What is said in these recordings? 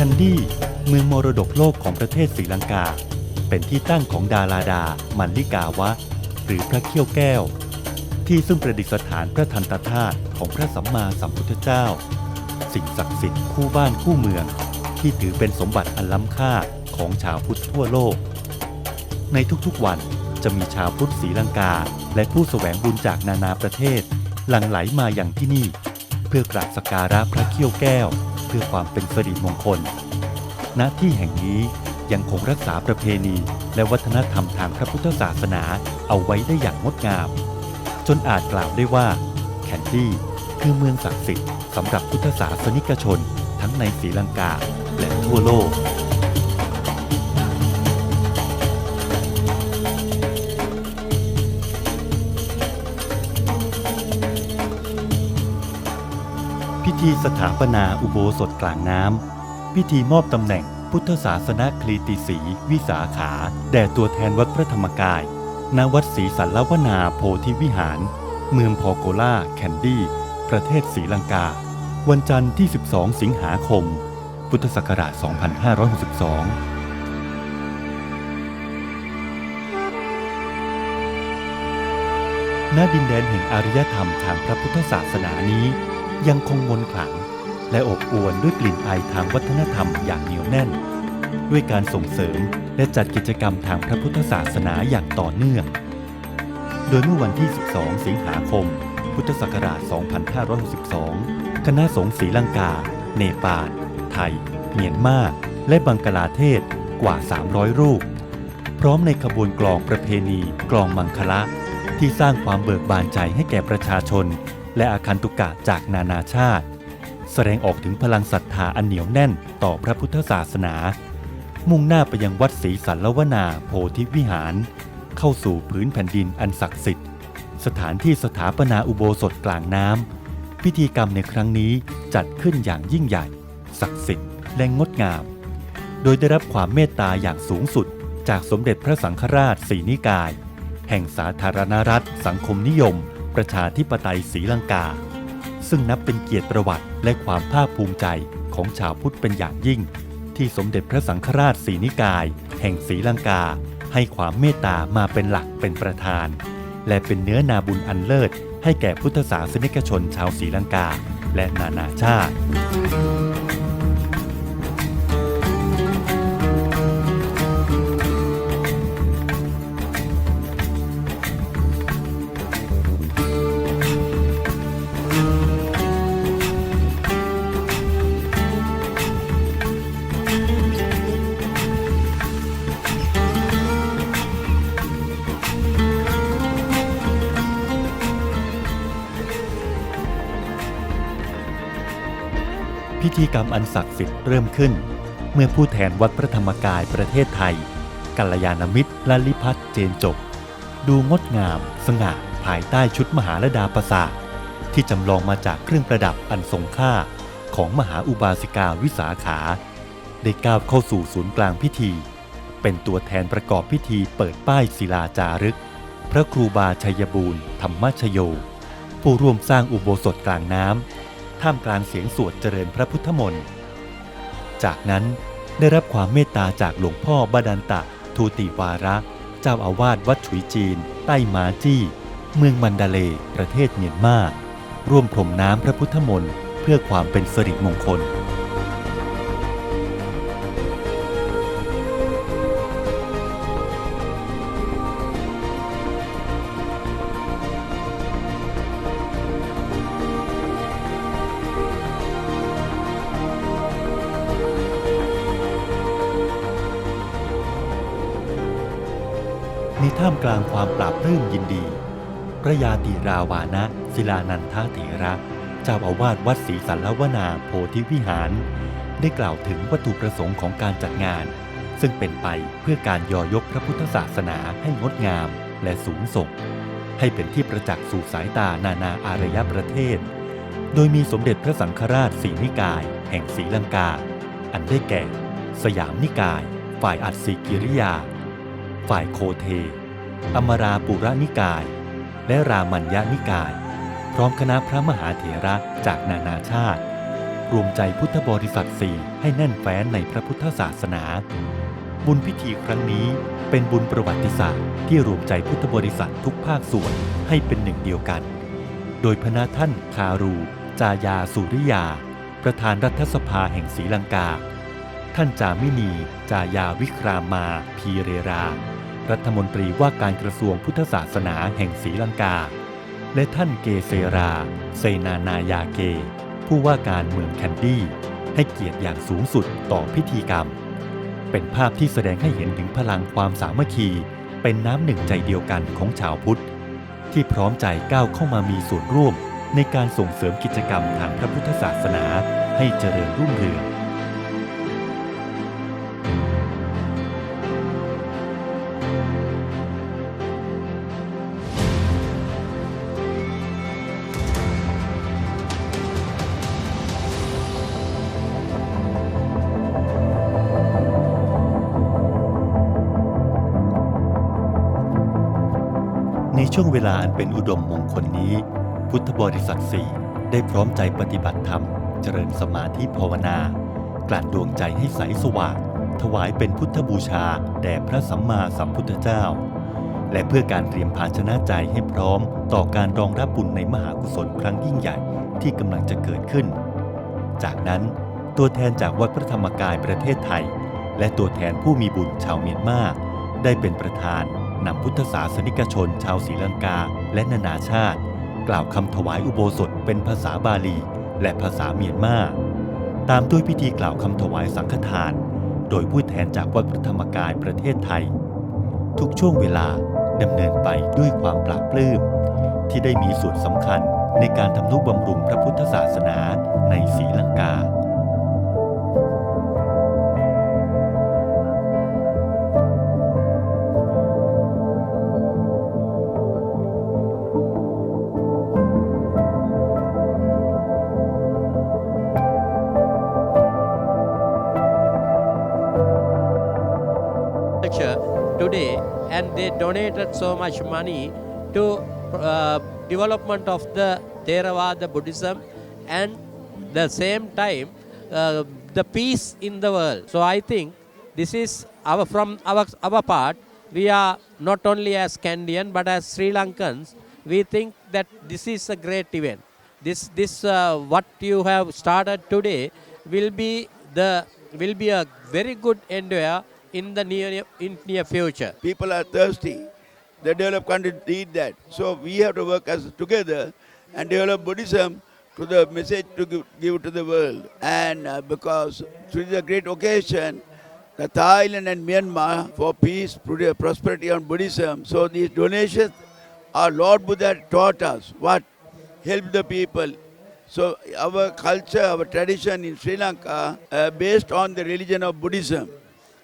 นดี้เมืองมรดกโลกของประเทศศรีลังกาเป็นที่ตั้งของดาราดามันลิกาวะหรือพระเขี้ยวแก้วที่ซึ่งประดิษฐานพระทันตธาตุของพระสัมมาสัมพุทธเจ้าสิ่งศักดิ์สิทธิ์คู่บ้านคู่เมืองที่ถือเป็นสมบัติอันล้ำค่าของชาวพุทธทั่วโลกในทุกๆวันจะมีชาวพุทธศรีลังกาและผู้แสวงบุญจากนานาประเทศหลั่งไหลมาอย่างที่นี่เพื่อกราบสักการะพระเขี้ยวแก้วเพื่อความเป็นสิริมงคลณที่แห่งนี้ยังคงรักษาประเพณีและวัฒนธรรมทางพระพุทธศาสนาเอาไว้ได้อย่างงดงามจนอาจกล่าวได้ว่าแคนดี้คือเมืองศักดิ์สิทธิ์สำหรับพุทธศาสนิกชนทั้งในศรีลังกาและทั่วโลกพิธีสถาปนาอุโบสถกลางน้ำพิธีมอบตำแหน่งพุทธศาสนคลีติสีวิสาขาแด่ตัวแทนวัดพระธรรมกายณวัดศรีสันลวนาโพธิวิหารเมืองพอโกล่าแคนดี้ประเทศศรีลังกาวันจันทร์ที่ 12 สิงหาคม พุทธศักราช 2562 ณ ดินแดนแห่งอารยธรรมทางพระพุทธศาสนานี้ยังคงมนต์ขลังและอบอวลด้วยกลิ่นอายทางวัฒนธรรมอย่างเหนียวแน่นด้วยการส่งเสริมและจัดกิจกรรมทางพระพุทธศาสนาอย่างต่อเนื่องโดยเมื่อวันที่ 12 สิงหาคม พุทธศักราช 2562 คณะสงฆ์ศรีลังกา เนปาล ไทย เมียนมาและบังกลาเทศกว่า 300 รูปพร้อมในขบวนกลองประเพณีกลองมังคละที่สร้างความเบิกบานใจให้แก่ประชาชนและอาคันตุกะจากนานาชาติแสดงออกถึงพลังศรัทธาอันเหนียวแน่นต่อพระพุทธศาสนามุ่งหน้าไปยังวัดศรีสันลวนาโพธิวิหารเข้าสู่พื้นแผ่นดินอันศักดิ์สิทธิ์สถานที่สถาปนาอุโบสถกลางน้ำพิธีกรรมในครั้งนี้จัดขึ้นอย่างยิ่งใหญ่ศักดิ์สิทธิ์และงดงามโดยได้รับความเมตตาอย่างสูงสุดจากสมเด็จพระสังฆราชศรีนิกายแห่งสาธารณรัฐสังคมนิยมประชาธิปไตยศรีลังกาซึ่งนับเป็นเกียรติประวัติและความภาคภูมิใจของชาวพุทธเป็นอย่างยิ่งที่สมเด็จพระสังฆราชศรีนิกายแห่งศรีลังกาให้ความเมตตามาเป็นหลักเป็นประธานและเป็นเนื้อนาบุญอันเลิศให้แก่พุทธศาสนิกชนชาวศรีลังกาและนานาชาติพิธีกรรมอันศักดิ์สิทธิ์เริ่มขึ้นเมื่อผู้แทนวัดพระธรรมกายประเทศไทยกัลยาณมิตรลลิพัฒน์เจนจบดูงดงามสง่าภายใต้ชุดมหาลดาปราสาทที่จำลองมาจากเครื่องประดับอันทรงค่าของมหาอุบาสิกาวิสาขาได้ก้าวเข้าสู่ศูนย์กลางพิธีเป็นตัวแทนประกอบพิธีเปิดป้ายศิลาจารึกพระครูบาชัยบูรณ์ธรรมชโยผู้ร่วมสร้างอุโบสถกลางน้ำท่ามกลางเสียงสวดเจริญพระพุทธมนต์จากนั้นได้รับความเมตตาจากหลวงพ่อบดันตะทูติวาระเจ้าอาวาสวัดฉุยจีนใต้มาจี้เมืองมันดาเลย์ประเทศเมียนมาร่วมพรมน้ำพระพุทธมนต์เพื่อความเป็นสิริมงคลในท่ามกลางความปราบปลื้มยินดีพระยาติราวานะศิลานันทเถระเจ้าอาวาสวัดศรีสันลวนาโพธิวิหารได้กล่าวถึงวัตถุประสงค์ของการจัดงานซึ่งเป็นไปเพื่อการยอยกพระพุทธศาสนาให้งดงามและสูงส่งให้เป็นที่ประจักษ์สู่สายตานานาอารยประเทศโดยมีสมเด็จพระสังฆราชศรีนิกายแห่งศรีลังกาอันได้แก่สยามนิกายฝ่ายอัสสิกิริยาฝ่ายโคเทอมราปุระนิกายและรามัญญนิกายพร้อมคณะพระมหาเถระจากนานาชาติ รวมใจพุทธบริษัทสี่ให้แน่นแฟ้นในพระพุทธศาสนาบุญพิธีครั้งนี้เป็นบุญประวัติศาสตร์ที่รวมใจพุทธบริษัททุกภาคส่วนให้เป็นหนึ่งเดียวกันโดยพระท่านคารูจายาสุริยาประธานรัฐสภาแห่งศรีลังกาท่านจามินีจายาวิครามาพีเรรารัฐมนตรีว่าการกระทรวงพุทธศาสนาแห่งศรีลังกาและท่านเกเซราเซนานายาเกผู้ว่าการเมืองแคนดี้ให้เกียรติอย่างสูงสุดต่อพิธีกรรมเป็นภาพที่แสดงให้เห็นถึงพลังความสามัคคีเป็นน้ำหนึ่งใจเดียวกันของชาวพุทธที่พร้อมใจก้าวเข้ามามีส่วนร่วมในการส่งเสริมกิจกรรมทางพระพุทธศาสนาให้เจริญรุ่งเรืองในช่วงเวลาอันเป็นอุดมมงคลนี้พุทธบริษัทสี่ได้พร้อมใจปฏิบัติธรรมเจริญสมาธิภาวนากลั่นดวงใจให้ใสสว่างถวายเป็นพุทธบูชาแด่พระสัมมาสัมพุทธเจ้าและเพื่อการเตรียมภาชนะใจให้พร้อมต่อการรองรับบุญในมหากุศลครั้งยิ่งใหญ่ที่กำลังจะเกิดขึ้นจากนั้นตัวแทนจากวัดพระธรรมกายประเทศไทยและตัวแทนผู้มีบุญชาวเมียนมาได้เป็นประธานนำพุทธศาสนิกชนชาวศรีลังกาและนานาชาติกล่าวคำถวายอุโบสถเป็นภาษาบาลีและภาษาเมียนมาตามด้วยพิธีกล่าวคำถวายสังฆทานโดยผู้แทนจากวัดพระธรรมกายประเทศไทยทุกช่วงเวลาดำเนินไปด้วยความปลาบปลื้มที่ได้มีส่วนสำคัญในการทำนุบำรุงพระพุทธศาสนาในศรีลังกาtoday and they donated so much money to development of the Theravada Buddhism and the same time the peace in the world. So I think this is from our part, we are not only as Kandyan but as Sri Lankans, we think that this is a great event. This what you have started today will be a very good endeavor in the near future. People are thirsty. The developed countries need that. So we have to work together and develop Buddhism to the message to give to the world. And because it is a great occasion, the Thailand and Myanmar for peace, prosperity and Buddhism. So these donations, our Lord Buddha taught us what help the people. So our culture, our tradition in Sri Lanka based on the religion of Buddhism.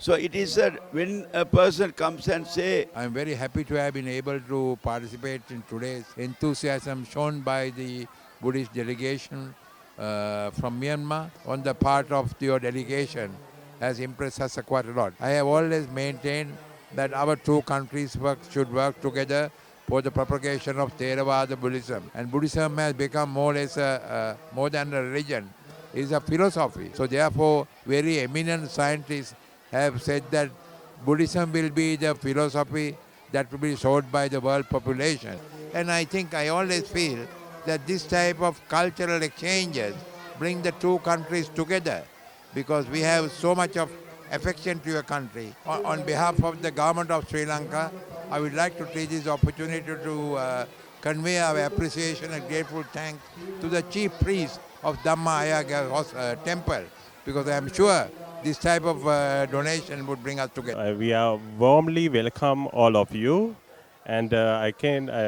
So it is that when a person comes and say, I am very happy to have been able to participate in today's enthusiasm shown by the Buddhist delegation from Myanmar on the part of your delegation has impressed us quite a lot. I have always maintained that our two countries should work together for the propagation of Theravada Buddhism. And Buddhism has become more or less more than a religion. It is a philosophy. So therefore, very eminent scientists have said that Buddhism will be the philosophy that will be sold by the world population. And I think I always feel that this type of cultural exchanges bring the two countries together because we have so much of affection to your country. On behalf of the government of Sri Lanka, I would like to take this opportunity to convey our appreciation and grateful thanks to the chief priest of Dhamma Ayaga temple because I am sure this type of donation would bring us together. We are warmly welcome all of you, and I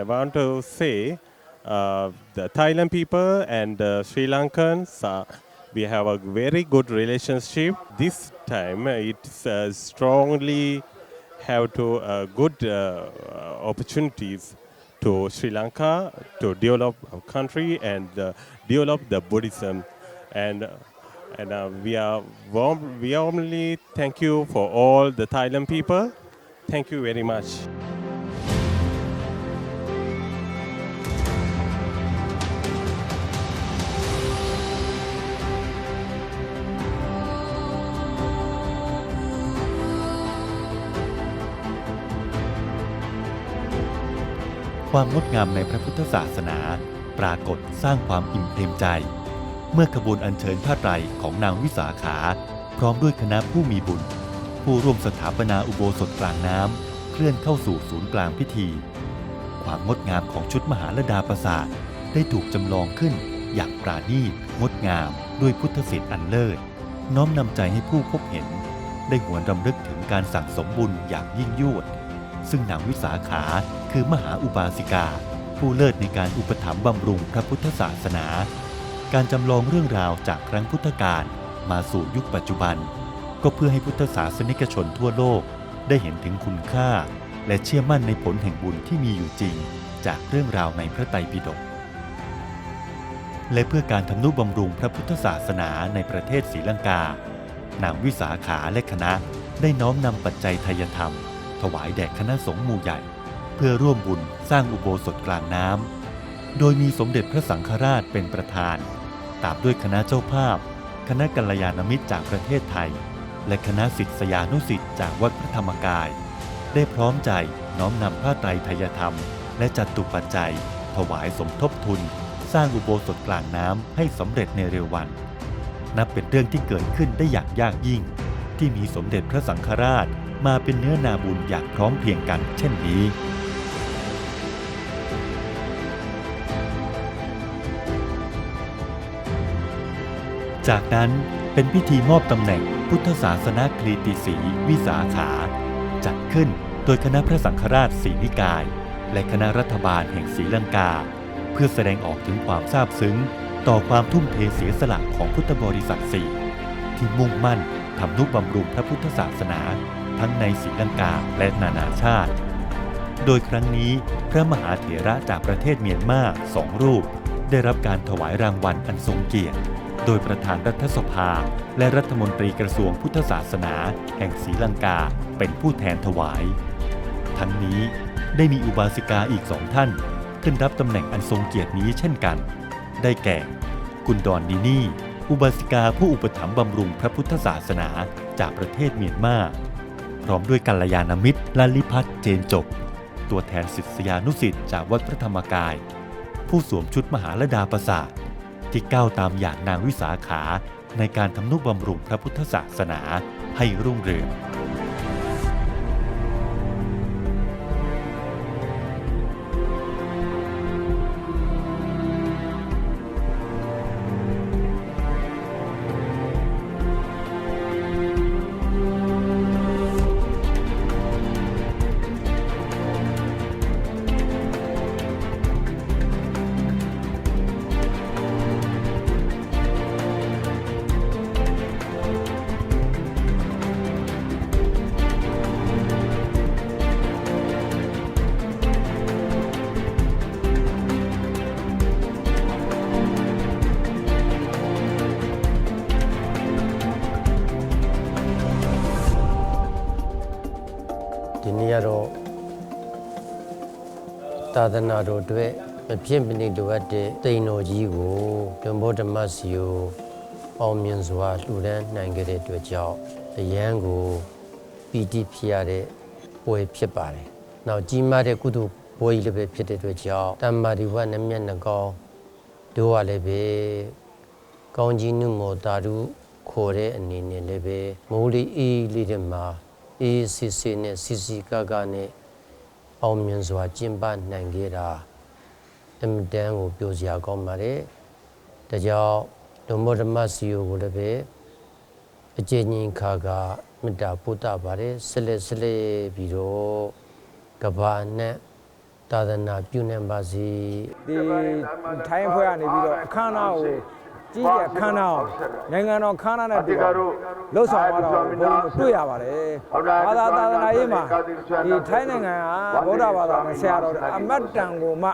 want to say the Thailand people and Sri Lankans, we have a very good relationship. This time it's strongly have to good opportunities to Sri Lanka to develop our country and develop the Buddhism and we warmly thank you for all the Thailand people. Thank you very much. ความงดงามในพระพุทธศาสนาปรากฏสร้างความอิ่มเอมใจ เมื่อขบวนอัญเชิญผ้าไตรของนางวิสาขาพร้อมด้วยคณะผู้มีบุญผู้ร่วมสถาปนาอุโบสถกลางน้ำเคลื่อนเข้าสู่ศูนย์กลางพิธี ความงดงามของชุดมหาลดาปราสาทได้ถูกจำลองขึ้นอย่างปราณีตงดงามด้วยพุทธศิลป์อันเลิศน้อมนำใจให้ผู้พบเห็นได้หวนรำลึกถึงการสั่งสมบุญอย่างยิ่งยวดซึ่งนางวิสาขาคือมหาอุบาสิกาผู้เลิศในการอุปถัมภ์บำรุงพระพุทธศาสนาการจำลองเรื่องราวจากครั้งพุทธกาลมาสู่ยุคปัจจุบันก็เพื่อให้พุทธศาสนิกชนทั่วโลกได้เห็นถึงคุณค่าและเชื่อมั่นในผลแห่งบุญที่มีอยู่จริงจากเรื่องราวในพระไตรปิฎกและเพื่อการทำนุบำรุงพระพุทธศาสนาในประเทศศรีลังกานางวิสาขาและคณะได้น้อมนำปัจจัยไทยธรรมถวายแด่คณะสงฆ์หมู่ใหญ่เพื่อร่วมบุญสร้างอุโบสถกลางน้ำโดยมีสมเด็จพระสังฆราชเป็นประธานตามด้วยคณะเจ้าภาพคณะกัลยาณมิตรจากประเทศไทยและคณะศิษยานุศิษย์จากวัดพระธรรมกายได้พร้อมใจน้อมนำผ้าไตรไทยธรรมและจัตุปัจจัยถวายสมทบทุนสร้างอุโบสถกลางน้ำให้สำเร็จในเร็ววันนับเป็นเรื่องที่เกิดขึ้นได้อย่างยากยิ่งที่มีสมเด็จพระสังฆราชมาเป็นเนื้อนาบุญอย่างพร้อมเพรียงกันเช่นนี้จากนั้นเป็นพิธีมอบตำแหน่งพุทธศาสนครีติศรีวิสาขาจัดขึ้นโดยคณะพระสังฆราชสีนิกายและคณะรัฐบาลแห่งศรีลังกาเพื่อแสดงออกถึงความซาบซึ้งต่อความทุ่มเทเสียสละของพุทธบริษัทสี่ที่มุ่งมั่นทำนุบำรุงพระพุทธศาสนาทั้งในศรีลังกาและนานาชาติโดยครั้งนี้พระมหาเถระจากประเทศเมียนมา2 รูปได้รับการถวายรางวัลอันทรงเกียรติโดยประธานรัฐสภาและรัฐมนตรีกระทรวงพุทธศาสนาแห่งศรีลังกาเป็นผู้แทนถวายทั้งนี้ได้มีอุบาสิกาอีก2 ท่านขึ้นรับตำแหน่งอันทรงเกียรตินี้เช่นกันได้แก่กุณดอนนีนี่อุบาสิกาผู้อุปถัมภ์บำรุงพระพุทธศาสนาจากประเทศเมียนมาพร้อมด้วยกัลยาณมิตรลลิพัฒน์เจนจบตัวแทนศิษยานุศิษย์จากวัดพระธรรมกายผู้สวมชุดมหาลดาปราสาทที่ก้าวตามอย่างนางวิสาขาในการทำนุบำรุงพระพุทธศาสนาให้รุ่งเรืองဒီနေ့ကတော့သာသနာတော်အတွက်မဖြစ်မနေလိုအပ်တဲ့တိမ်တော်ကြီးကိုတွန်ဘောဓမ္မစီကိုအောင်မြင်စွာလှူဒန်းနိုင်ခဲ့တဲ့အတွက်ကြောင့်အရန်ကိုပီတိဖြစ်ရတဲ့ပွဲဖြစ်ပါတယ်။နောက်ကြီးမားတဲ့ကုသိုလ်ပွဲကြီးလည်းပဲဖြစ်တဲ့အတွက်ကြောင့်တမ္မာဒီဝနမျက်နှာကောင်းတို့ကလည်းပဲကောင်းကြီးနုမောတာရုခေါ်တဲ့အနေနဲ့လည်းပဲမိုးလေးအေးလေးတဲ့မှာအေးစစ်စစ်နဲ့စစ်စစ်ကကနဲ့အောင်မြင်စွာကျင့်ပနိုင်ခဲ့တာအမြဲတမ်းကိုပြောစရာကောင်းပါတယ်။ဒါကြောင့်ဓမ္မဓမ္မစီယိုကိုလည်းပဲအကျဉ်းချင်းခါကမေတ္တာပို့တာပါတယ်ဆက်လက်ပြီးတော့ကဘာနဲ့သာသနာပြုနေပါစေဒီထိုင်းဖွဲ့ကနေပြီးတော့အခမ်းအနားကိုကြီးရအခမ်းအနားနိုင်ငံတော်ခမ်းအနားနဲ့တူလှုပ်ဆောင်သွားတော့ဘုန်းကြီးတွေ့ရပါတယ်ဘာသာသာသနာရေးမှာဒီထိုင်းနိုင်ငံကဗုဒ္ဓဘာသာနဲ့ဆရာတော်အမတ်တန်ကိုမှ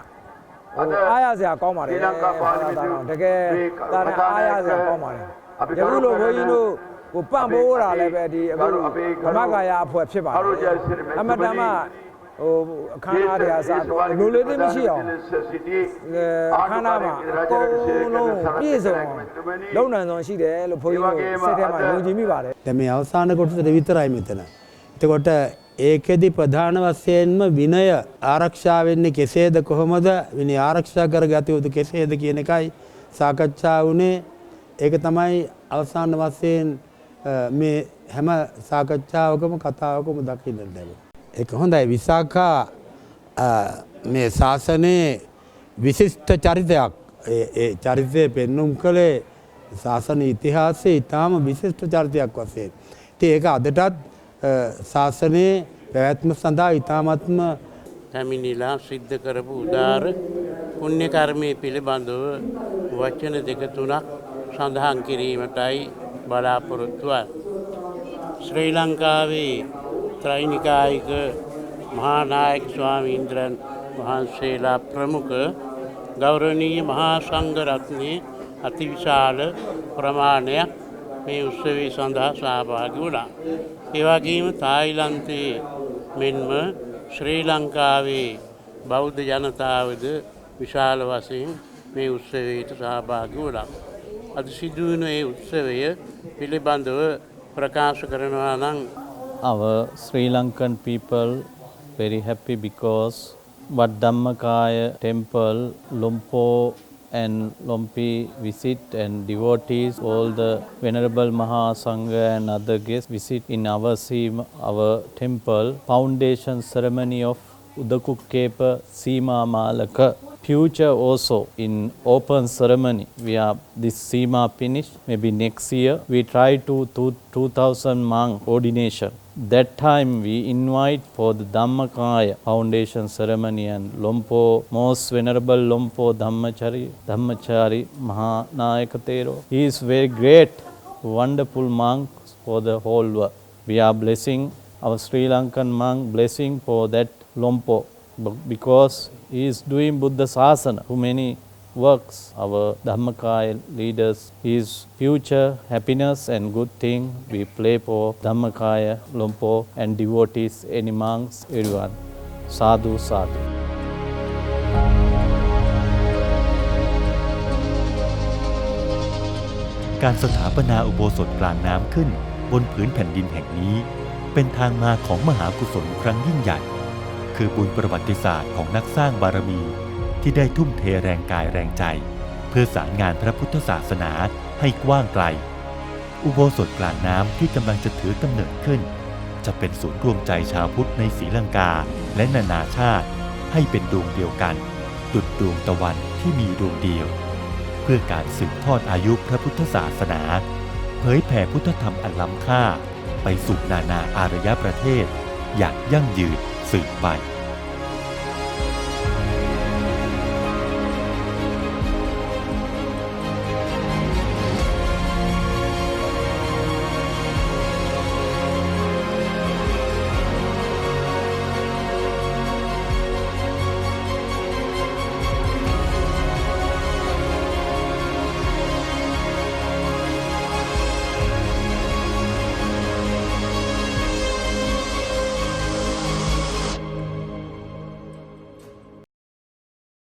အားရစရာကောင်းပါတယ်တကယ်သာသနာအားရစရာကောင်းပါတယ်ယခုလိုဘုန်းကြီးတို့ကိုပံ့ပိုးတာလည်းပဲဒီအခုဓမ္မကာယအဖွဲ့ဖြစ်ပါတယ်အမတ်တန်မှအခမ်းအနားတွေအစားလိုလေးသိမရှိအောင်အခမ်းအနားမှာအကုန်လုံးပြည့်စုံလုံနိုင်ဆုံးရှိတယ်လို့ဘုန်းကြီးတို့စိတ်ထဲမှာယုံကြည်မိပါတယ်တမယောစာနကိုတဝိတရိုင်မတနာတကောတ ඒකෙදි ප්‍රධාන වශයෙන්ම විනය ආරක්ෂා වෙන්නේ කෙසේද කොහොමද විනය ආරක්ෂා කරගත යුතු කෙසේද කියන එකයි සාකච්ඡා වුණේ. ඒක තමයි අවසාන වශයෙන් මේ හැම සාකච්ඡාවකම කතාවකම දකින්න ලැබෙන්නේ. ඒක හොඳයි. විසාකා මේ ශාසනයේ විශිෂ්ට චරිතයක්. ඒ චරිතය පෙන්눔 කළේ ශාසන ඉතිහාසයේ ඊටාම විශිෂ්ට චරිතයක් වශයෙන්. ඉතින් ඒක අදටත් ශාසනයේ පැවැත්ම සඳහා ඊටාමත්ම පැමිණිලා සිද්ධ කරපු උදාර පුණ්‍ය කර්මයේ පිළිබඳව වචන දෙක තුනක් සඳහන් කිරීමටයි බලාපොරොත්තු වන්නේ. ශ්‍රී ලංකාවේ ත්‍රිනිකායික මහා නායක ස්වාමීන් වහන්සේලා ප්‍රමුඛ ගෞරවනීය මහා සංඝ රත්නයේ අතිවිශාල ප්‍රමාණයක් මේ උත්සවයේ සඳහා සහභාගී වුණා. ඒ වගේම තායිලන්තයේ මෙන්ම ශ්‍රී ලංකාවේ බෞද්ධ ජනතාවද විශාල වශයෙන් මේ උත්සවයට සහභාගී වුණා. අද සිදුවන මේ උත්සවය පිළිබඳව ප්‍රකාශ කරනවා නම් our Sri Lankan people very happy because Wat Dhammakaya temple, Lompo and Lompi visit and devotees, all the Venerable Maha Sangha and other guests visit in our temple. Foundation ceremony of Udakukkepa Sima Malaka. Future also in open ceremony. We are this Sima finished. Maybe next year we try to 2000 monk ordination. That time we invite for the Dhammakaya foundation ceremony and Lompo, most venerable Lompo Dhammachari Mahanayaka Thero. He is very great, wonderful monk for the whole world. We are blessing our Sri Lankan monk, blessing for that Lompo because he is doing Buddha Sasana, too many works, our Dhammakaya leaders, his future happiness and good thing we play for Dhammakaya, Lompo and devotees, any monks, everyone. Sadhu, sadhu.การสถาปนาอุโบสถกลางน้ำขึ้นบนผืนแผ่นดินแห่งนี้เป็นทางมาของมหากุศลครั้งยิ่งใหญ่คือบุญประวัติศาสตร์ของนักสร้างบารมีที่ได้ทุ่มเทแรงกายแรงใจเพื่อสารงานพระพุทธศาสนาให้กว้างไกลอุโบสถกลางน้ำที่กำลังจะถือกำเนิดขึ้นจะเป็นศูนย์รวมใจชาวพุทธในศรีลังกาและนานาชาติให้เป็นดวงเดียวกันดุจดวงตะวันที่มีดวงเดียวเพื่อการสืบทอดอายุพระพุทธศาสนาเผยแผ่พุทธธรรมอันล้ำค่าไปสู่นานาอารยประเทศอย่างยั่งยืนสืบไป